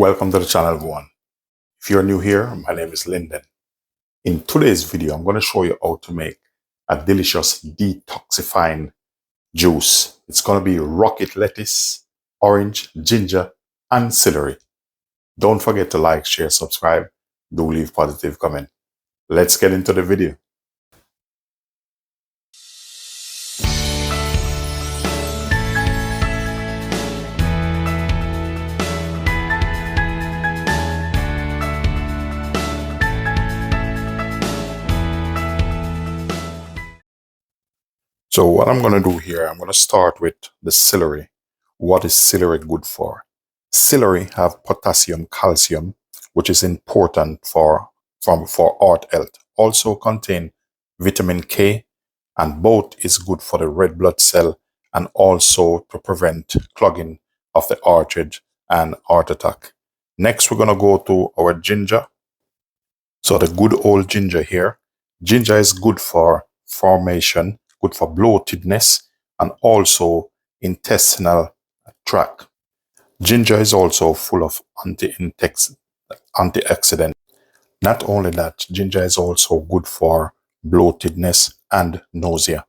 Welcome to the channel, everyone. If you're new here, my name is Lyndon. In today's video, I'm going to show you how to make a delicious detoxifying juice. It's going to be rocket lettuce, orange, ginger, and celery. Don't forget to like, share, subscribe. Do leave positive comment. Let's get into the video. So what I'm going to do here, I'm going to start with the celery. What is celery good for? Celery have potassium, calcium, which is important for heart health. Also contain vitamin K, and both is good for the red blood cell and also to prevent clogging of the artery and heart attack. Next, we're going to go to our ginger. So the good old ginger here. Ginger is good for formation, good for bloatedness, and also intestinal tract. Ginger is also full of antioxidants. Not only that, ginger is also good for bloatedness and nausea.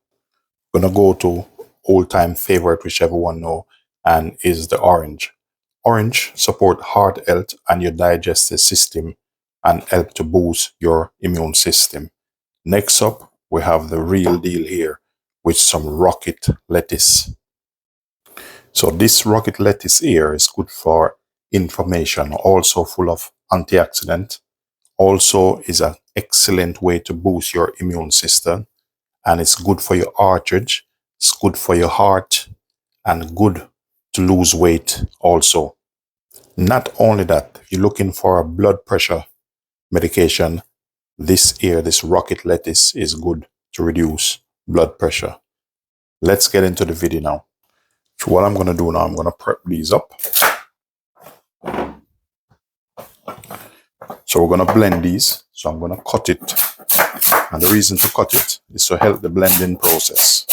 Gonna go to old-time favorite, which everyone know, and is the orange. Orange support heart health and your digestive system and help to boost your immune system. Next up, we have the real deal here with some rocket lettuce. So this rocket lettuce here is good for inflammation, also full of antioxidants. Also is an excellent way to boost your immune system, and it's good for your arteries, it's good for your heart, and good to lose weight also. Not only that, if you're looking for a blood pressure medication, this rocket lettuce is good to reduce blood pressure. Let's get into the video now. So what I'm going to do now, I'm going to prep these up. So we're going to blend these. So I'm going to cut it. And the reason to cut it is to help the blending process.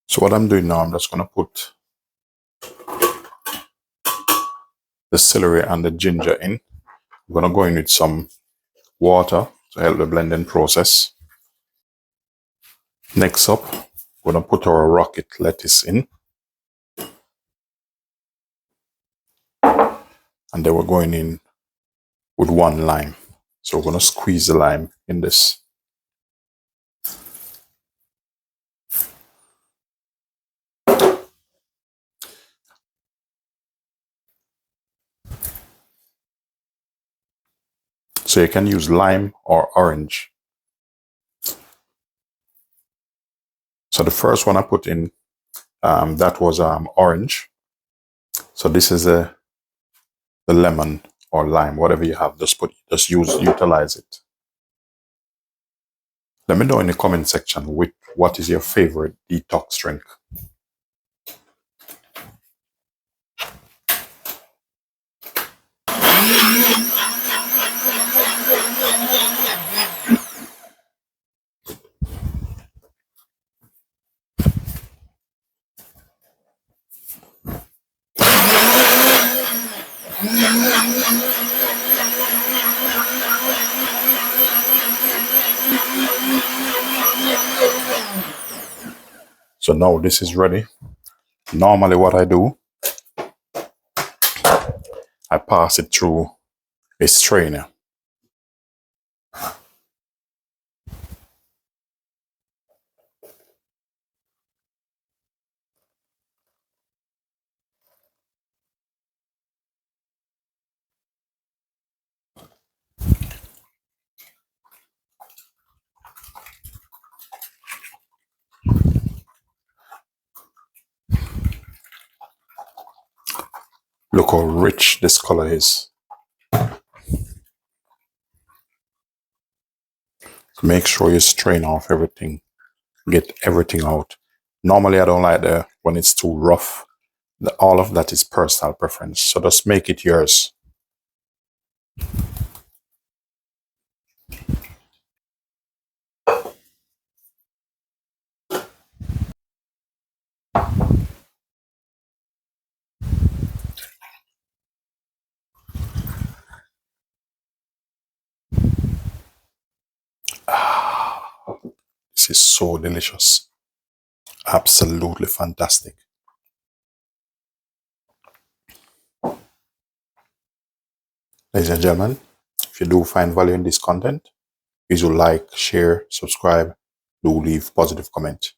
So what I'm doing now, I'm just going to put the celery and the ginger in. I'm going to go in with some water to help the blending process. Next up, we're going to put our rocket lettuce in. And then we're going in with one lime. So we're going to squeeze the lime in this. So you can use lime or orange. So the first one I put in, that was orange. So this is the lemon or lime, whatever you have, utilize it. Let me know in the comment section what is your favorite detox drink. So now this is ready. Normally what I do, I pass it through a strainer. Look how rich this color is. Make sure you strain off everything, get everything out. Normally I don't like when it's too rough, All of that is personal preference. So just make it yours. This is so delicious. Absolutely fantastic. Ladies and gentlemen, if you do find value in this content, please do like, share, subscribe, do leave positive comment.